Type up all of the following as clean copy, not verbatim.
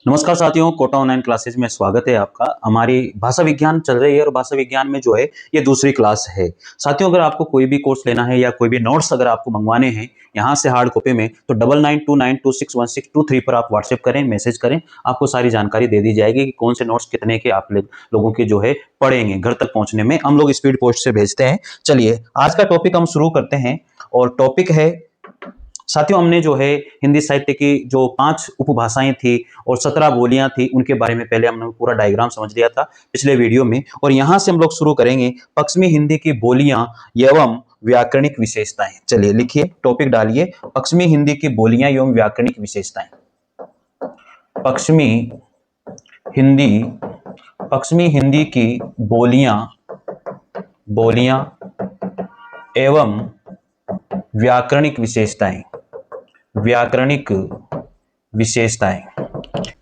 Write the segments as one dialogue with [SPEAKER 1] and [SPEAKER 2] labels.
[SPEAKER 1] नमस्कार साथियों, Kota online classes में स्वागत है आपका। हमारी भाषा विज्ञान चल रही है और भाषा विज्ञान में जो है ये दूसरी क्लास है। साथियों, अगर आपको कोई भी कोर्स लेना है या कोई भी नोट्स अगर आपको मंगवाने हैं यहाँ से हार्ड कॉपी में, तो 9929261623 पर आप व्हाट्सएप करें, मैसेज करें। आपको सारी जानकारी दे दी जाएगी कि कौन से नोट्स कितने के आप लोगों के जो है पढ़ेंगे। घर तक पहुंचने में हम लोग स्पीड पोस्ट से भेजते हैं। चलिए आज का टॉपिक हम शुरू करते हैं और टॉपिक है, साथियों, हमने जो है हिंदी साहित्य की जो 5 उपभाषाएं थी और 17 बोलियां थी, उनके बारे में पहले हमने पूरा डायग्राम समझ लिया था पिछले वीडियो में। और यहां से हम लोग शुरू करेंगे पश्चिमी हिंदी की बोलियां एवं व्याकरणिक विशेषताएं। चलिए लिखिए, टॉपिक डालिए, पश्चिमी हिंदी की बोलियां एवं व्याकरणिक विशेषताएं। पश्चिमी हिंदी पश्चिमी हिंदी की बोलियां एवं व्याकरणिक विशेषताएं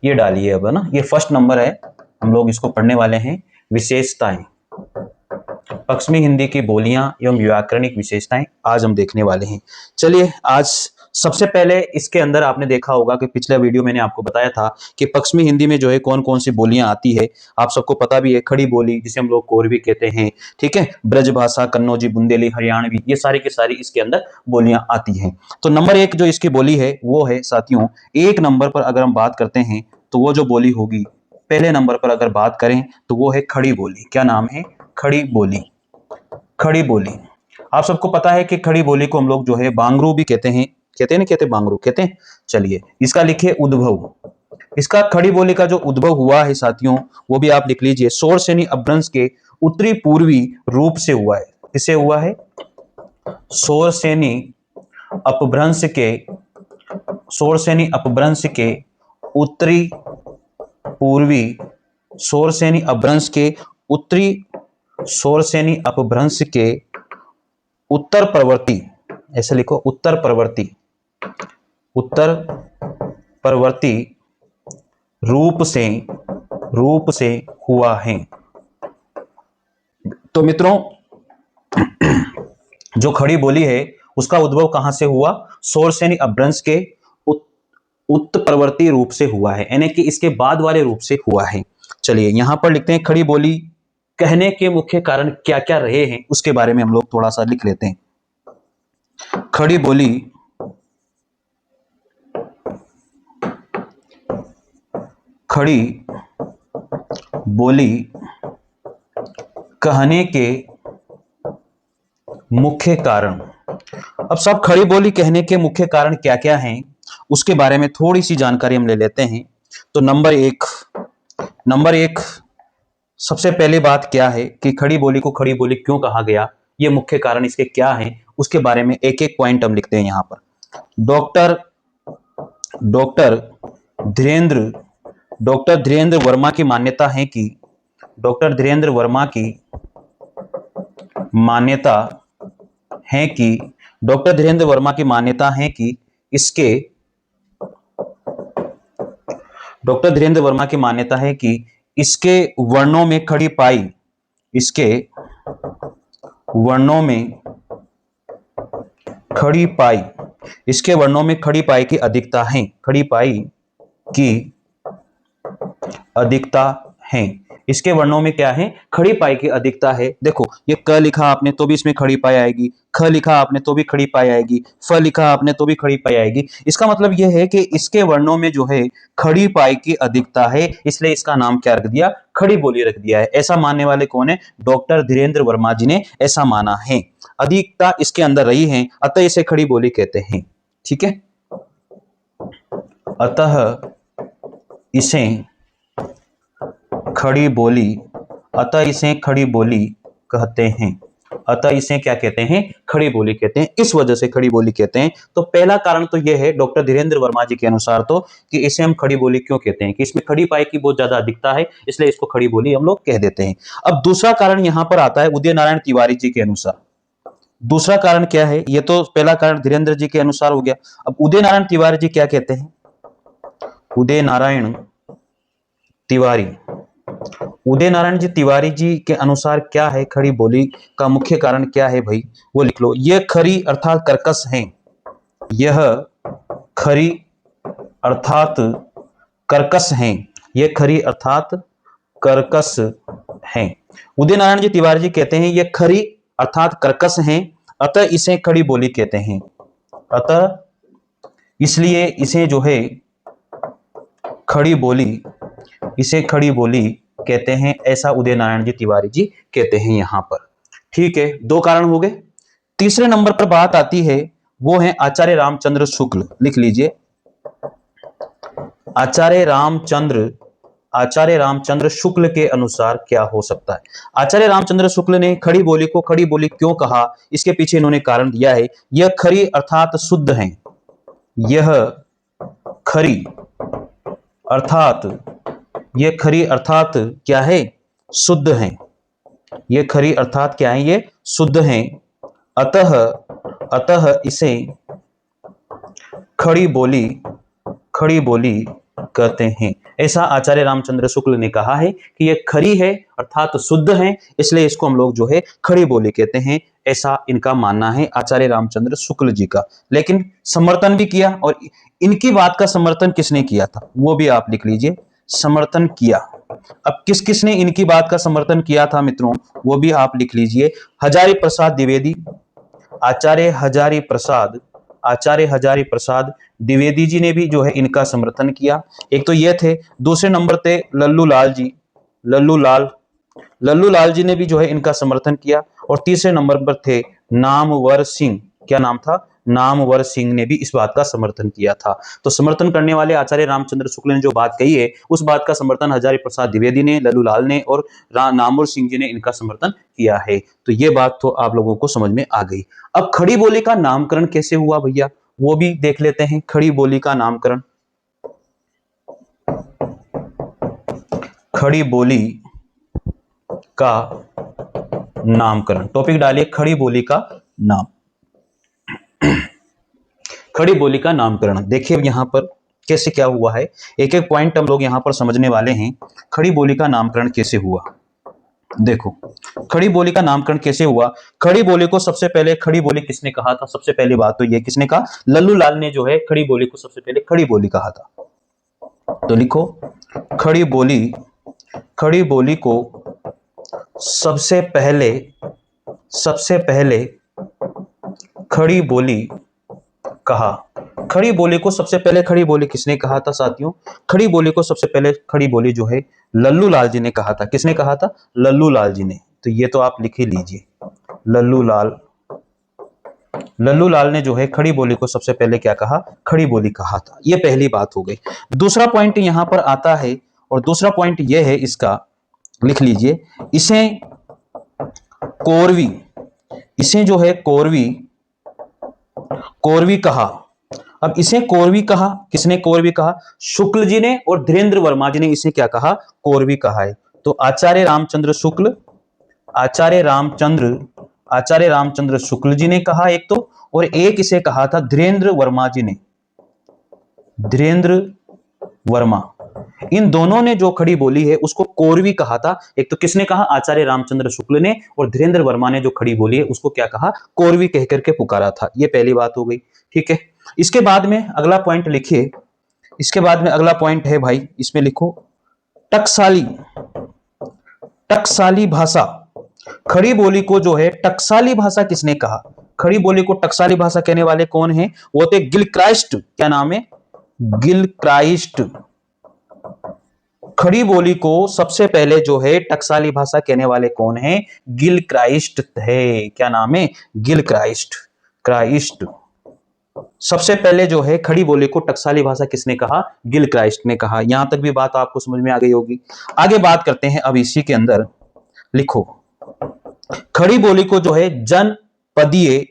[SPEAKER 1] ये डालिए। अब ना, ये फर्स्ट नंबर है, हम लोग इसको पढ़ने वाले हैं। विशेषताएं, पश्चिमी हिंदी की बोलियां एवं व्याकरणिक विशेषताएं आज हम देखने वाले हैं। चलिए, आज सबसे पहले इसके अंदर आपने देखा होगा कि पिछला वीडियो मैंने आपको बताया था कि पश्चिमी हिंदी में जो है कौन कौन सी बोलियां आती है। आप सबको पता भी है, खड़ी बोली जिसे हम लोग कोरवी कहते हैं, ठीक है, ब्रजभाषा, कन्नौजी, बुंदेली, हरियाणवी, ये सारी की सारी इसके अंदर बोलियां आती हैं। तो नंबर 1 जो इसकी बोली है वो है, साथियों, 1 नंबर पर अगर हम बात करते हैं तो वो जो बोली होगी, पहले नंबर पर अगर बात करें तो वो है खड़ी बोली। क्या नाम है? खड़ी बोली। खड़ी बोली, आप सबको पता है कि खड़ी बोली को हम लोग जो है बांगरू भी कहते हैं। कहते हैं नहीं कहते? बांगरू कहते हैं। चलिए, इसका लिखिए उद्भव। इसका खड़ी बोली का जो उद्भव हुआ है साथियों, वो भी आप लिख लीजिए। शौरसेनी अपभ्रंश के उत्तरी पूर्वी रूप से हुआ है। किससे हुआ है? शौरसेनी अपभ्रंश के उत्तरी पूर्वी शौरसेनी अपभ्रंश के उत्तरी शौरसेनी अपभ्रंश के उत्तर प्रवर्ती, ऐसे लिखो, उत्तर प्रवर्ती रूप से हुआ है। तो मित्रों, जो खड़ी बोली है उसका उद्भव कहां से हुआ? शौरसेनी अपभ्रंश के उत्तरवर्ती रूप से हुआ है, यानी कि इसके बाद वाले रूप से हुआ है। चलिए यहां पर लिखते हैं, खड़ी बोली कहने के मुख्य कारण क्या क्या रहे हैं उसके बारे में हम लोग थोड़ा सा लिख लेते हैं। खड़ी बोली कहने के मुख्य कारण। अब सब खड़ी बोली कहने के मुख्य कारण क्या क्या हैं उसके बारे में थोड़ी सी जानकारी हम ले लेते हैं। तो नंबर एक सबसे पहली बात क्या है कि खड़ी बोली को खड़ी बोली क्यों कहा गया, ये मुख्य कारण इसके क्या हैं, उसके बारे में एक एक पॉइंट हम लिखते हैं यहां पर। डॉक्टर धीरेन्द्र वर्मा की मान्यता है कि डॉक्टर धीरेन्द्र वर्मा की मान्यता है कि इसके वर्णों में खड़ी पाई की अधिकता है। इसके वर्णों में क्या है? खड़ी पाई की अधिकता है। देखो, ये क लिखा आपने तो भी इसमें खड़ी पाई आएगी, ख लिखा आपने तो भी खड़ी पाई आएगी, फ लिखा आपने तो भी खड़ी पाई आएगी। इसका मतलब यह है कि इसके वर्णों में जो है खड़ी पाई की अधिकता है, इसलिए इसका नाम क्या रख दिया? खड़ी बोली रख दिया है। ऐसा मानने वाले कौन है? डॉक्टर धीरेन्द्र वर्मा जी ने ऐसा माना है। अधिकता इसके अंदर रही है, अतः इसे खड़ी बोली कहते हैं। ठीक है, अतः इसे खड़ी बोली कहते हैं। अतः इसे क्या कहते हैं? खड़ी बोली कहते हैं। इस वजह से खड़ी बोली कहते हैं। तो पहला कारण तो यह है डॉक्टर धीरेन्द्र वर्मा जी के अनुसार तो, कि इसे हम खड़ी बोली क्यों कहते हैं, कि इसमें खड़ी पाई की बहुत ज्यादा अधिकता है, इसलिए इसको खड़ी बोली हम लोग कह देते हैं। अब दूसरा कारण यहां पर आता है उदय नारायण तिवारी जी के अनुसार। दूसरा कारण क्या है? ये तो पहला कारण धीरेन्द्र जी के अनुसार हो गया। अब उदय नारायण तिवारी जी क्या कहते हैं? उदय नारायण जी तिवारी जी के अनुसार क्या है खड़ी बोली का मुख्य कारण क्या है भाई? वो लिख लो। यह खरी अर्थात कर्कश है। यह खरी अर्थात कर्कश हैं, ये खरी अर्थात कर्कश हैं। उदय नारायण जी तिवारी जी कहते हैं ये खरी अर्थात कर्कश हैं, अतः इसे खड़ी बोली कहते हैं, अतः इसलिए इसे जो है खड़ी बोली, इसे खड़ी बोली कहते हैं, ऐसा उदय नारायण जी तिवारी जी कहते हैं यहां पर। ठीक है, दो कारण हो गए। तीसरे नंबर पर बात आती है, वो है आचार्य रामचंद्र शुक्ल। लिख लीजिए, आचार्य रामचंद्र शुक्ल के अनुसार क्या हो सकता है। आचार्य रामचंद्र शुक्ल ने खड़ी बोली को खड़ी बोली क्यों कहा, इसके पीछे इन्होंने कारण दिया है। यह खरी अर्थात शुद्ध है, यह खरी अर्थात, यह खरी अर्थात क्या है, शुद्ध है, ये खरी अर्थात क्या है, ये शुद्ध है, अतः इसे खड़ी बोली कहते हैं। ऐसा आचार्य रामचंद्र शुक्ल ने कहा है कि यह खरी है अर्थात शुद्ध है, इसलिए इसको हम लोग जो है खड़ी बोली कहते हैं, ऐसा इनका मानना है आचार्य रामचंद्र शुक्ल जी का। लेकिन समर्थन भी किया, और इनकी बात का समर्थन किसने किया था वो भी आप लिख लीजिए, समर्थन किया। अब किस किसने इनकी बात का समर्थन किया था मित्रों, वो भी आप लिख लीजिए। हजारी प्रसाद द्विवेदी, आचार्य हजारी प्रसाद द्विवेदी जी ने भी जो है इनका समर्थन किया। एक तो ये थे, दूसरे नंबर थे लल्लू लाल जी, लल्लू लाल जी ने भी जो है इनका समर्थन किया, और तीसरे नंबर पर थे नामवर सिंह। क्या नाम था, नामवर सिंह ने भी इस बात का समर्थन किया था। तो समर्थन करने वाले आचार्य रामचंद्र शुक्ल ने जो बात कही है, उस बात का समर्थन हजारी प्रसाद द्विवेदी ने, लल्लू लाल ने और नामवर सिंह जी ने इनका समर्थन किया है। तो ये बात तो आप लोगों को समझ में आ गई। अब खड़ी बोली का नामकरण कैसे हुआ भैया, वो भी देख लेते हैं। खड़ी बोली का नामकरण, खड़ी बोली का नामकरण, टॉपिक डालिए खड़ी बोली का नाम, खड़ी बोली का नामकरण। देखिए यहां पर कैसे क्या हुआ है, एक एक पॉइंट हम लोग यहां पर समझने वाले हैं। खड़ी बोली का नामकरण कैसे हुआ, देखो खड़ी बोली का नामकरण कैसे हुआ। खड़ी बोली को सबसे पहले खड़ी बोली किसने कहा था, सबसे पहली बात तो ये किसने कहा, लल्लू लाल ने जो है खड़ी बोली को सबसे पहले खड़ी बोली कहा था। तो लिखो खड़ी बोली को सबसे पहले खड़ी बोली कहा। खड़ी बोली को सबसे पहले खड़ी बोली किसने कहा था साथियों, खड़ी बोली को सबसे पहले खड़ी बोली जो है लल्लू लाल जी ने कहा था। किसने कहा था, लल्लू लाल जी ने। तो ये तो आप लिख ही लीजिए, लल्लू लाल ने जो है खड़ी बोली को सबसे पहले क्या कहा, खड़ी बोली कहा था। ये पहली बात हो गई। दूसरा पॉइंट यहां पर आता है, और दूसरा पॉइंट यह है इसका, लिख लीजिए, इसे जो है कोरवी कहा। अब इसे कोरवी कहा, किसने कोरवी कहा, शुक्ल जी ने और धीरेन्द्र वर्मा जी ने इसे क्या कहा, कोरवी कहा है। तो आचार्य रामचंद्र शुक्ल जी ने कहा एक तो, और एक इसे कहा था धीरेन्द्र वर्मा जी ने, धीरेन्द्र वर्मा। इन दोनों ने जो खड़ी बोली है उसको कोरवी कहा था। एक तो किसने कहा, आचार्य रामचंद्र शुक्ल ने, और धीरेन्द्र वर्मा ने जो खड़ी बोली है उसको क्या कहा, कोरवी कह करके पुकारा था। ये पहली बात हो गई। ठीक है, इसके बाद में अगला पॉइंट लिखिए, इसके बाद में अगला पॉइंट है भाई, इसमें लिखो टकसाली भाषा। खड़ी बोली को जो है टकसाली भाषा किसने कहा, खड़ी बोली को टकसाली भाषा कहने वाले कौन है, वो थे गिलक्राइस्ट। क्या नाम है, गिलक्राइस्ट। खड़ी बोली को सबसे पहले जो है टकसाली भाषा कहने वाले कौन है, गिलक्राइस्ट थे। क्या नाम है, गिलक्राइस्ट। सबसे पहले जो है खड़ी बोली को टकसाली भाषा किसने कहा, गिलक्राइस्ट ने कहा। यहां तक भी बात आपको समझ में आ गई होगी। आगे बात करते हैं अब इसी के अंदर, लिखो खड़ी बोली को जो है जनपदीय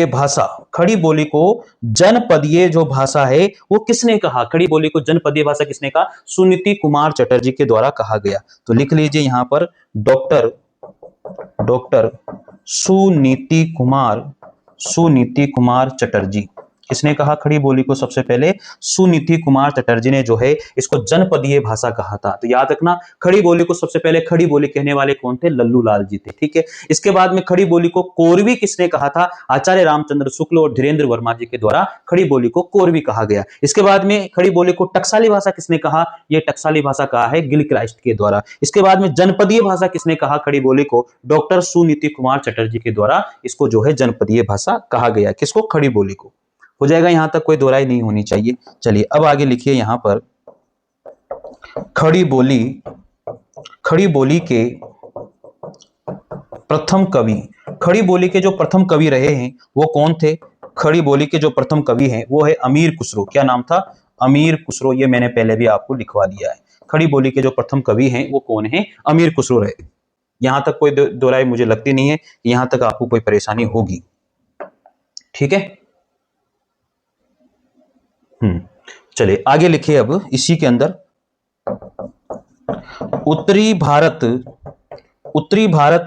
[SPEAKER 1] भाषा, खड़ी बोली को जनपदीय जो भाषा है वो किसने कहा, खड़ी बोली को जनपदीय भाषा किसने कहा, सुनीति कुमार चटर्जी के द्वारा कहा गया। तो लिख लीजिए यहां पर डॉक्टर सुनीति कुमार चटर्जी। किसने कहा खड़ी बोली को सबसे पहले? सुनीति कुमार चटर्जी ने जो है इसको जनपदीय भाषा कहा था। तो याद रखना, खड़ी बोली को सबसे पहले खड़ी बोली कहने वाले कौन थे? लल्लू लाल जी थे। ठीक है, इसके बाद में खड़ी बोली को कोरवी किसने कहा था? आचार्य रामचंद्र शुक्ल और धीरेन्द्र वर्मा जी के द्वारा खड़ी बोली को कोरवी कहा गया। इसके बाद में खड़ी बोली को टकसाली भाषा किसने कहा? यह टकसाली भाषा कहा है गिलक्राइस्ट के द्वारा। इसके बाद में जनपदीय भाषा किसने कहा खड़ी बोली को? डॉक्टर सुनीति कुमार चटर्जी के द्वारा इसको जो है जनपदीय भाषा कहा गया। किसको? खड़ी बोली को। हो जाएगा, यहां तक कोई दोहराई नहीं होनी चाहिए। चलिए अब आगे लिखिए यहां पर खड़ी बोली के प्रथम कवि। खड़ी बोली के जो प्रथम कवि रहे हैं वो कौन थे? खड़ी बोली के जो प्रथम कवि हैं वो है अमीर खुसरो। क्या नाम था? अमीर खुसरो। ये मैंने पहले भी आपको लिखवा दिया है। खड़ी बोली के जो प्रथम कवि हैं वो कौन है? अमीर खुसरो रहे। यहां तक कोई दोहराई मुझे लगती नहीं है, यहां तक आपको कोई परेशानी होगी। ठीक है, चलिए आगे लिखिए अब इसी के अंदर उत्तरी भारत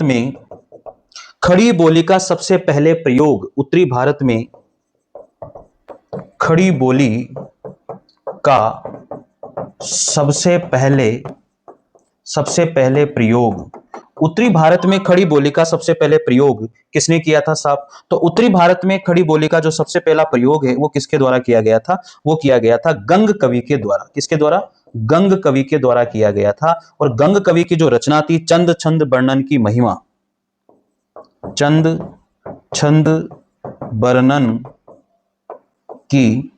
[SPEAKER 1] में खड़ी बोली का सबसे पहले प्रयोग। उत्तरी भारत में खड़ी बोली का सबसे पहले प्रयोग। उत्तरी भारत में खड़ी बोली का सबसे पहले प्रयोग किसने किया था साहब? तो उत्तरी भारत में खड़ी बोली का जो सबसे पहला प्रयोग है वो किसके द्वारा किया गया था? वो किया गया था गंग कवि के द्वारा। किसके द्वारा? गंग कवि के द्वारा किया गया था। और गंग कवि की जो रचना थी चंद छंद वर्णन की महिमा। चंद छंद वर्णन की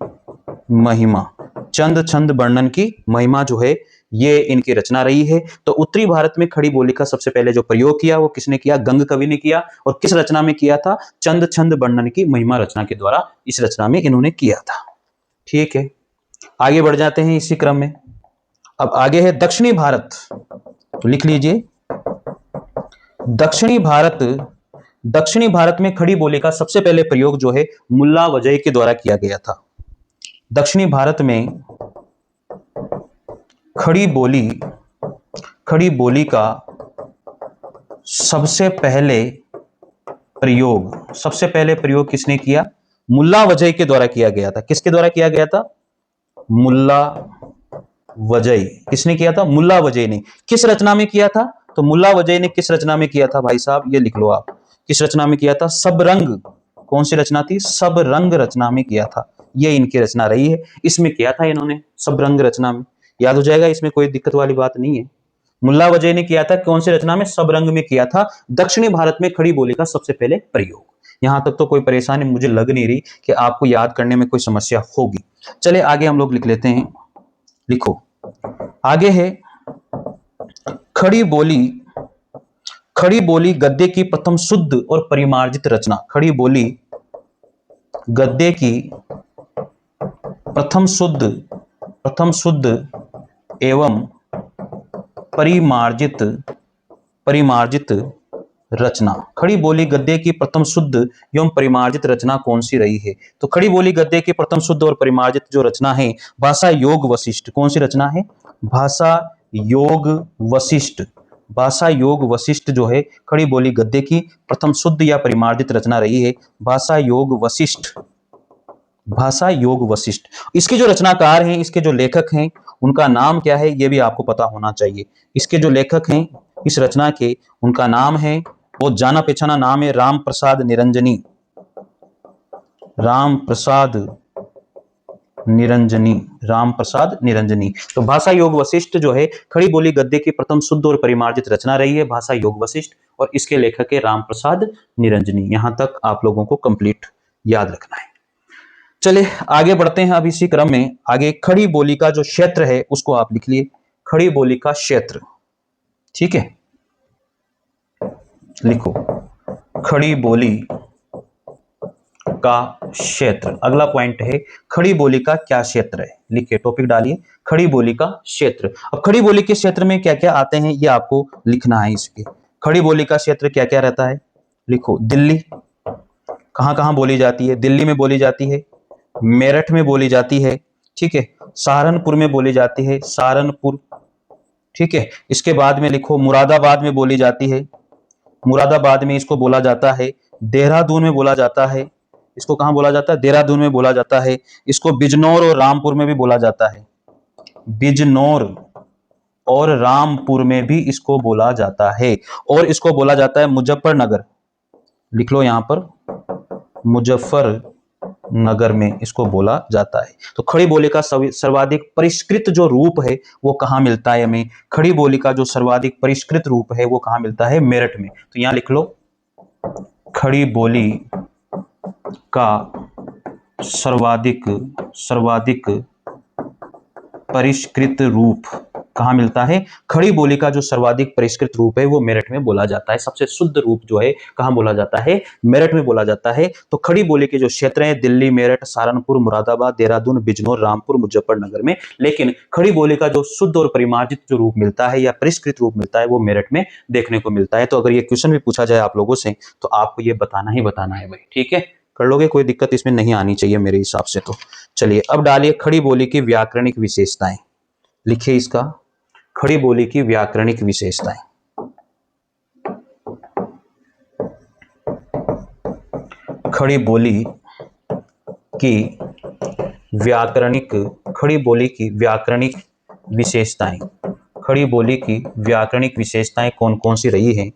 [SPEAKER 1] महिमा। चंद छंद वर्णन की महिमा जो है ये इनकी रचना रही है। तो उत्तरी भारत में खड़ी बोली का सबसे पहले जो प्रयोग किया वो किसने किया? गंग कवि ने किया। और किस रचना में किया था? चंद छंद वर्णन की महिमा रचना के द्वारा इस रचना में इन्होंने किया था। ठीक है, आगे बढ़ जाते हैं इसी क्रम में। अब आगे है दक्षिणी भारत। तो लिख लीजिए दक्षिणी भारत में खड़ी बोली का सबसे पहले प्रयोग जो है मुल्ला वजई के द्वारा किया गया था। दक्षिणी भारत में खड़ी बोली का सबसे पहले प्रयोग किसने किया? मुल्ला वजई के द्वारा किया गया था। किसके द्वारा किया गया था? मुल्ला वजई। किसने किया था? मुल्ला वजई ने। किस रचना में किया था? तो मुल्ला वजई ने किस रचना में किया था भाई साहब? ये लिख लो आप, किस रचना में किया था? सबरंग। कौन सी रचना थी? सबरंग रचना में किया था। ये इनकी रचना रही है, इसमें किया था इन्होंने, सबरंग रचना में। याद हो जाएगा, इसमें कोई दिक्कत वाली बात नहीं है। मुल्ला वजई ने किया था कौन सी रचना में? सबरंग में किया था। दक्षिणी भारत में खड़ी बोली का सबसे पहले प्रयोग। यहां तक तो कोई परेशानी मुझे लग नहीं रही कि आपको याद करने में कोई समस्या होगी। चलिए आगे हम लोग लिख लेते हैं। लिखो, आगे है खड़ी बोली गद्य की प्रथम शुद्ध और परिमार्जित रचना। खड़ी बोली गद्य की प्रथम शुद्ध एवं परिमार्जित रचना। खड़ी बोली गद्य की प्रथम शुद्ध एवं परिमार्जित रचना कौन सी रही है? तो खड़ी बोली गद्य की प्रथम शुद्ध और परिमार्जित जो रचना है भाषा योग वशिष्ठ। कौन सी रचना है? भाषा योग वशिष्ठ जो है खड़ी बोली गद्य की प्रथम शुद्ध या परिमार्जित रचना रही है। भाषा योग वशिष्ठ। इसके जो रचनाकार हैं, इसके जो लेखक हैं, उनका नाम क्या है ये भी आपको पता होना चाहिए। इसके जो लेखक हैं इस रचना के, उनका नाम है, वो जाना पहचाना नाम है राम प्रसाद निरंजनी। तो भाषा योग वशिष्ठ जो है खड़ी बोली गद्य की प्रथम शुद्ध और परिमार्जित रचना रही है, भाषा योग वशिष्ठ, और इसके लेखक है राम प्रसाद निरंजनी। यहां तक आप लोगों को कंप्लीट याद रखना है। चलिए आगे बढ़ते हैं। अब इसी क्रम में आगे खड़ी बोली का जो क्षेत्र है उसको आप लिख लिए, खड़ी बोली का क्षेत्र। ठीक है, लिखो खड़ी बोली का क्षेत्र। अगला पॉइंट है खड़ी बोली का क्या क्षेत्र है। लिखिए, टॉपिक डालिए खड़ी बोली का क्षेत्र। अब खड़ी बोली के क्षेत्र में क्या क्या आते हैं ये आपको लिखना है। इसके खड़ी बोली का क्षेत्र क्या क्या रहता है लिखो। दिल्ली, कहां कहां बोली जाती है? दिल्ली में बोली जाती है, मेरठ में बोली जाती है, ठीक है, सहारनपुर में बोली जाती है, सहारनपुर, ठीक है। इसके बाद में लिखो मुरादाबाद में बोली जाती है, मुरादाबाद में इसको बोला जाता है, देहरादून में बोला जाता है, इसको कहाँ बोला जाता है? देहरादून में बोला जाता है। इसको बिजनौर और रामपुर में भी बोला जाता है। बिजनौर और रामपुर में भी इसको बोला जाता है। और इसको बोला जाता है मुजफ्फरनगर, लिख लो यहां पर, मुजफ्फरनगर में इसको बोला जाता है। तो खड़ी बोली का सर्वाधिक परिष्कृत जो रूप है वो कहाँ मिलता है हमें? खड़ी बोली का जो सर्वाधिक परिष्कृत रूप है वो कहाँ मिलता है? मेरठ में। तो यहां लिख लो, खड़ी बोली का सर्वाधिक परिष्कृत रूप कहाँ मिलता है? खड़ी बोली का जो सर्वाधिक परिष्कृत रूप है वो मेरठ में बोला जाता है। सबसे शुद्ध रूप जो है कहाँ बोला जाता है? मेरठ में बोला जाता है। तो खड़ी बोली के जो क्षेत्र हैं दिल्ली, मेरठ, सहारनपुर, मुरादाबाद, देहरादून, बिजनौर, रामपुर, मुजफ्फरनगर में, लेकिन खड़ी बोली का जो शुद्ध और परिमार्जित जो रूप मिलता है या परिष्कृत रूप मिलता है वो मेरठ में देखने को मिलता है। तो अगर ये क्वेश्चन भी पूछा जाए आप लोगों से तो आपको ये बताना ही बताना है भाई, ठीक है? कर लोगे, कोई दिक्कत इसमें नहीं आनी चाहिए मेरे हिसाब से। तो चलिए अब डालिए खड़ी बोली की व्याकरणिक विशेषताएं। लिखिए इसका, खड़ी बोली की व्याकरणिक विशेषताएं। खड़ी बोली की व्याकरणिक, खड़ी बोली की व्याकरणिक विशेषताएं। खड़ी बोली की व्याकरणिक विशेषताएं कौन कौन सी रही हैं?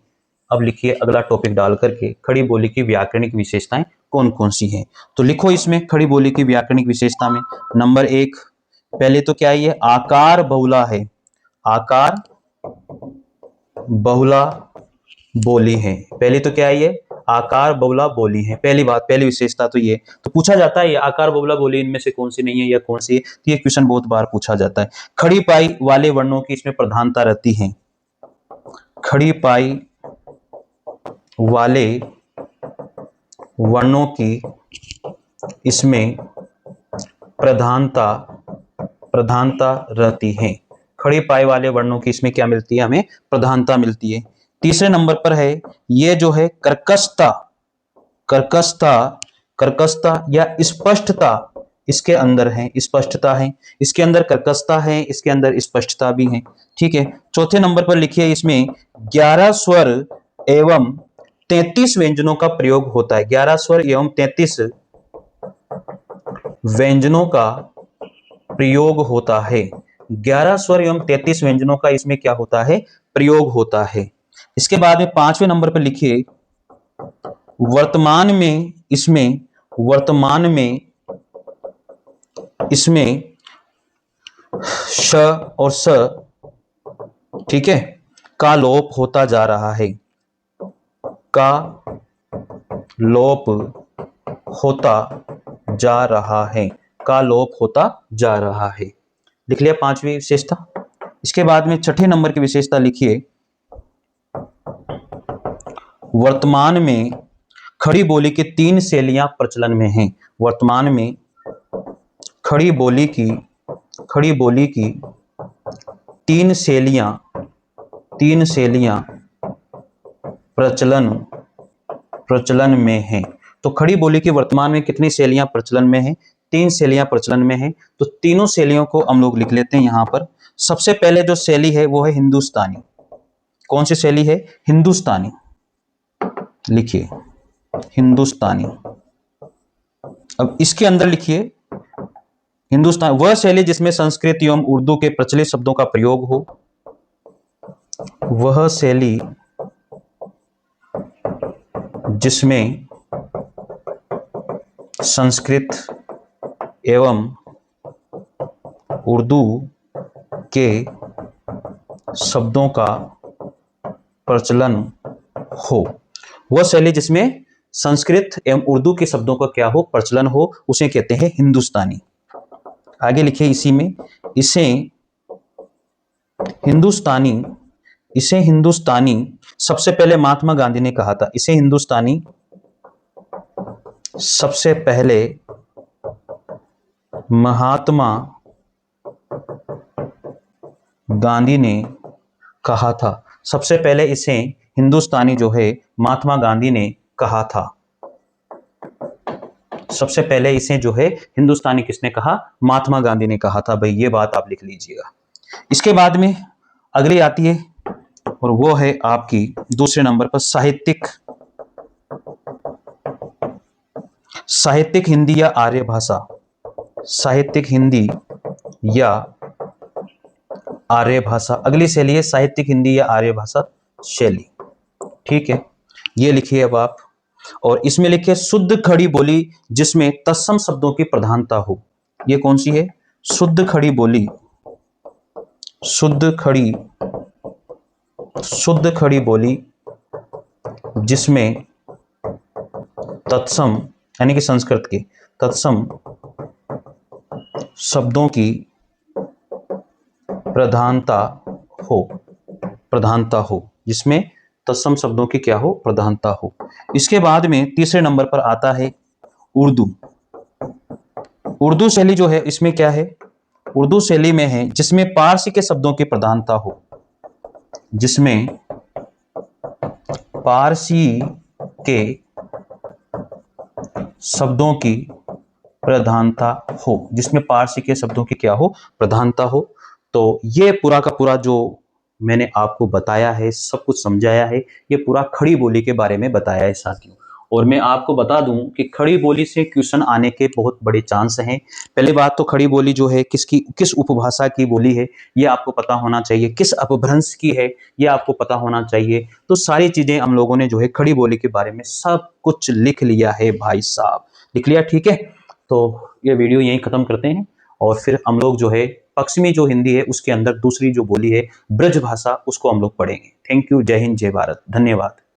[SPEAKER 1] अब लिखिए अगला टॉपिक डाल करके, खड़ी बोली की व्याकरणिक विशेषताएं कौन कौन सी हैं। तो लिखो इसमें खड़ी बोली की व्याकरणिक विशेषता में नंबर 1, पहले तो क्या है ये? आकार बहुला है। आकार बहुला बोली है। पहले तो क्या है ये? आकार बहुला बोली है। पहली बात, पहली विशेषता तो ये। तो पूछा जाता है ये आकार बहुला बोली इनमें से कौन सी नहीं है या कौन सी है? तो ये क्वेश्चन बहुत बार पूछा जाता है। खड़ी पाई वाले वर्णों की इसमें प्रधानता रहती है। खड़ी पाई वाले वर्णों की इसमें प्रधानता रहती है। खड़ी पाई वाले वर्णों की इसमें क्या मिलती है? हमें प्रधानता मिलती है। तीसरे नंबर पर है ये जो है कर्कशता, कर्कशता या स्पष्टता इसके अंदर है। स्पष्टता है इसके अंदर, कर्कशता है इसके अंदर, स्पष्टता भी है, ठीक है। चौथे नंबर पर लिखिए इसमें 11 स्वर एवं 33 व्यंजनों का प्रयोग होता है। 11 स्वर एवं 33 व्यंजनों का प्रयोग होता है। 11 स्वर एवं 33 व्यंजनों का इसमें क्या होता है? प्रयोग होता है। इसके बाद में 5वें नंबर पर लिखिए वर्तमान में इसमें श और स, ठीक है, का लोप होता जा रहा है। का लोप होता जा रहा है। का लोप होता जा रहा है। लिख लिया 5वीं विशेषता। इसके बाद में 6ठे नंबर की विशेषता लिखिए वर्तमान में खड़ी बोली की 3 शैलियां प्रचलन में हैं। वर्तमान में खड़ी बोली की 3 शैलियां प्रचलन में हैं। तो खड़ी बोली की वर्तमान में कितनी शैलियां प्रचलन में हैं? 3 शैलियां प्रचलन में हैं। तो तीनों शैलियों को हम लोग लिख लेते हैं यहां पर। सबसे पहले जो शैली है वो है हिंदुस्तानी। कौन सी शैली है? हिंदुस्तानी। लिखिए हिंदुस्तानी। अब इसके अंदर लिखिए हिंदुस्तान वह शैली जिसमें संस्कृत एवं उर्दू के प्रचलित शब्दों का प्रयोग हो। वह शैली जिसमें संस्कृत एवं उर्दू के शब्दों का प्रचलन हो। वह शैली जिसमें संस्कृत एवं उर्दू के शब्दों का क्या हो? प्रचलन हो, उसे कहते हैं हिंदुस्तानी। आगे लिखिए इसी में, इसे हिंदुस्तानी सबसे पहले महात्मा गांधी ने कहा था। इसे हिंदुस्तानी सबसे पहले महात्मा गांधी ने कहा था। सबसे पहले इसे हिंदुस्तानी जो है महात्मा गांधी ने कहा था। सबसे पहले इसे जो है हिंदुस्तानी किसने कहा? महात्मा गांधी ने कहा था। भाई ये बात आप लिख लीजिएगा। इसके बाद में अगली आती है और वो है आपकी दूसरे नंबर पर साहित्यिक हिंदी या आर्य भाषा, साहित्यिक हिंदी या आर्य भाषा। अगली शैली है साहित्यिक हिंदी या आर्य भाषा शैली। ठीक है, ये लिखिए अब आप। और इसमें लिखिए शुद्ध खड़ी बोली जिसमें तत्सम शब्दों की प्रधानता हो। ये कौन सी है? शुद्ध खड़ी बोली, शुद्ध खड़ी बोली जिसमें तत्सम यानी कि संस्कृत के तत्सम शब्दों की प्रधानता हो, जिसमें तत्सम शब्दों की क्या हो? प्रधानता हो। इसके बाद में तीसरे नंबर पर आता है उर्दू। उर्दू शैली जो है इसमें क्या है? उर्दू शैली में है जिसमें पारसी के शब्दों की प्रधानता हो, जिसमें पारसी के शब्दों की प्रधानता हो, जिसमें पारसी के शब्दों की क्या हो? प्रधानता हो। तो ये पूरा का पूरा जो मैंने आपको बताया है, सब कुछ समझाया है, ये पूरा खड़ी बोली के बारे में बताया है साथियों। और मैं आपको बता दूं कि खड़ी बोली से क्वेश्चन आने के बहुत बड़े चांस हैं। पहली बात तो खड़ी बोली जो है किस उपभाषा की बोली है ये आपको पता होना चाहिए, किस अपभ्रंश की है ये आपको पता होना चाहिए। तो सारी चीजें हम लोगों ने जो है खड़ी बोली के बारे में सब कुछ लिख लिया है भाई साहब, लिख लिया। ठीक है, तो ये वीडियो यहीं खत्म करते हैं और फिर हम लोग जो है पश्चिमी जो हिंदी है उसके अंदर दूसरी जो बोली है ब्रज भाषा उसको हम लोग पढ़ेंगे। थैंक यू, जय हिंद, जय भारत, धन्यवाद।